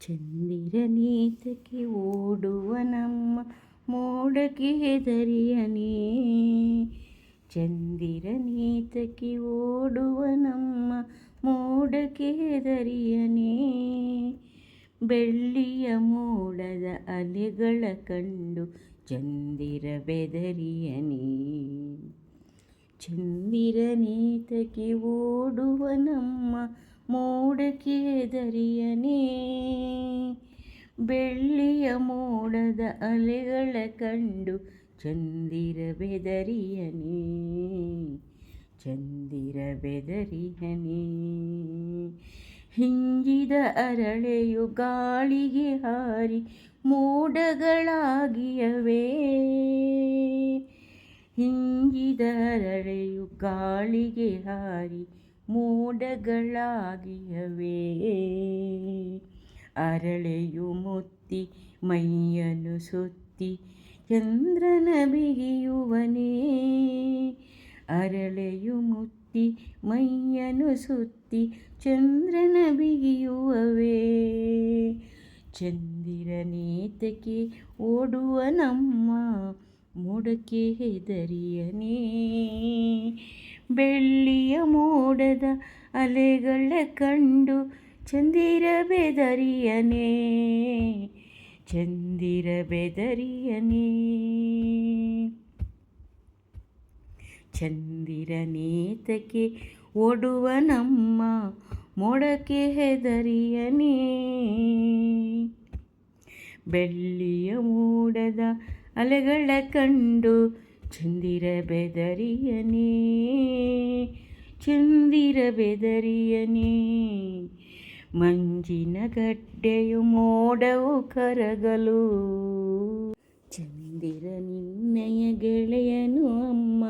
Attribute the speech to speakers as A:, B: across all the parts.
A: ಚಂದಿರನೇತಕ್ಕೆ ಓಡುವ ನಮ್ಮ ಮೋಡಕ್ಕೆ ಹೆದರಿಯನೇ. ಚಂದಿರನೇತಕ್ಕೆ ಓಡುವ ನಮ್ಮ ಮೋಡಕ್ಕೆ ಹೆದರಿಯನೇ. ಬೆಳ್ಳಿಯ ಮೋಡದ ಅಲೆಗಳ ಕಂಡು ಚಂದಿರ ಬೆದರಿಯನೇ. ಚಂದಿರನೇತಕ್ಕೆ ಓಡುವ ನಮ್ಮ ಮೋಡಕ್ಕೆ ಹೆದರಿಯನೇ. ಬೆಳ್ಳಿಯ ಮೋಡದ ಅಲೆಗಳ ಕಂಡು ಚಂದಿರ ಬೆದರಿಯನೇ. ಚಂದಿರ ಬೆದರಿಯನೇ. ಹಿಂಜಿದ ಅರಳೆಯು ಗಾಳಿಗೆ ಹಾರಿ ಮೋಡಗಳಾಗಿಯವೆ. ಹಿಂಜಿದ ಅರಳೆಯು ಗಾಳಿಗೆ ಹಾರಿ ಮೋಡಗಳಾಗಿಯವೆ. ಅರಳೆಯು ಮುತ್ತಿ ಮೈಯನ್ನು ಸುತ್ತಿ ಚಂದ್ರನ ಬಿಗಿಯುವನೇ. ಅರಳೆಯು ಮುತ್ತಿ ಮೈಯನ್ನು ಸುತ್ತಿ ಚಂದ್ರನ ಬಿಗಿಯುವವೇ. ಚಂದಿರನೇತಕ್ಕೆ ಓಡುವ ನಮ್ಮ ಮೋಡಕ್ಕೆ ಹೆದರಿಯನೇ. ಬೆಳ್ಳಿಯ ಮೋಡದ ಅಲೆಗಳ ಕಂಡು ಚಂದಿರ ಬೆದರಿಯನೇ. ಚಂದಿರ ಬೆದರಿಯನೇ. ಚಂದಿರನೇತಕ್ಕೆ ಓಡುವ ನಮ್ಮ ಮೋಡಕ್ಕೆ ಹೆದರಿಯನೇ. ಬೆಳ್ಳಿಯ ಮೋಡದ ಅಲೆಗಳ ಕಂಡು ಚಂದಿರ ಬೆದರಿಯನೇ. ಚಂದಿರ ಬೆದರಿಯನೇ. ಮಂಜಿನ ಗಡ್ಡೆಯು ಮೋಡವು ಕರಗಲು ಚಂದಿರ ನಿನ್ನಯ ಗೆಳೆಯನು ಅಮ್ಮ.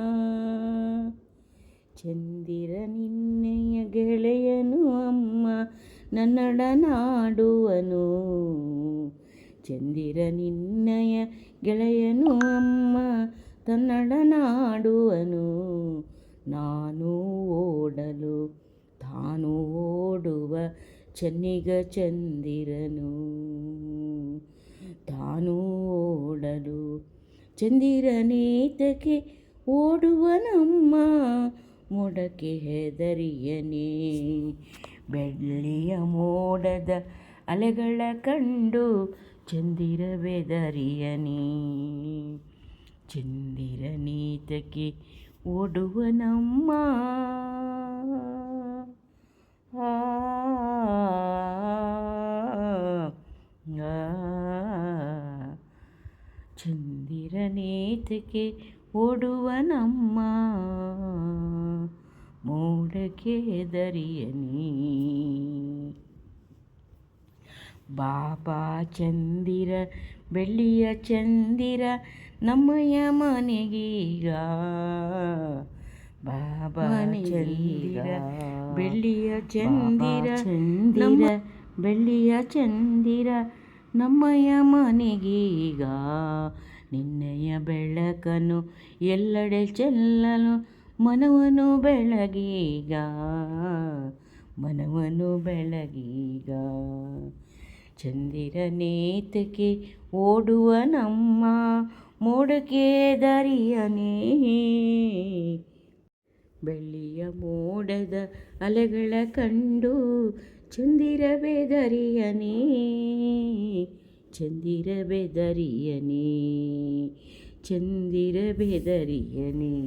A: ಚಂದಿರ ನಿನ್ನಯ ಗೆಳೆಯನು ಅಮ್ಮ ನನ್ನೊಡನಾಡುವನು. ಚಂದಿರ ನಿನ್ನಯ ಗೆಳೆಯನು ಅಮ್ಮ ತನ್ನೊಡನಾಡುವನು. ನಾನು ಓಡಲು ತಾನು ಓಡುವ ಚೆನ್ನಿಗ ಚಂದಿರನು. ತಾನು ಓಡಲು ಚಂದಿರನೇತಕ್ಕೆ ಓಡುವ ನಮ್ಮ ಮೋಡಕ್ಕೆ ಹೆದರಿಯನೇ. ಬೆಳ್ಳಿಯ ಮೋಡದ ಅಲೆಗಳ ಕಂಡು ಚಂದಿರ ಬೆದರಿಯನೇ. ಚಂದಿರನೇತಕ್ಕೆ ಓಡುವ ನಮ್ಮ ಚಂದಿರನೇತಕ್ಕೆ ಓಡುವ ನಮ್ಮ ಮೋಡಕ್ಕೆ ಹೆದರಿಯನೇ. ಬಾಬಾ ಚಂದಿರ ಬೆಳ್ಳಿಯ ಚಂದಿರ ನಮ್ಮಯ ಮನೆಗೀಗ. ಬಾಬಾ ಚಂದಿರ ಬೆಳ್ಳಿಯ ಚಂದಿರ ಚಂದಿರ ಬೆಳ್ಳಿಯ ಚಂದಿರ ನಮ್ಮಯ ಮನೆಗೀಗ. ನಿನ್ನಯ ಬೆಳಕನ್ನು ಎಲ್ಲೆಡೆ ಚೆಲ್ಲಲು ಮನವನ್ನು ಬೆಳಗೀಗ. ಮನವನ್ನು ಬೆಳಗೀಗ. ಚಂದಿರನೇತಕ್ಕೆ ಓಡುವ ನಮ್ಮ ಮೋಡಕ್ಕೆ ಹೆದರಿಯನೇ. ಬೆಳ್ಳಿಯ ಮೋಡದ ಅಲೆಗಳ ಕಂಡು ಚಂದಿರ ಬೆದರಿಯನೇ. ಚಂದಿರ ಬೆದರಿಯನೇ. ಚಂದಿರ ಬೆದರಿಯನೇ.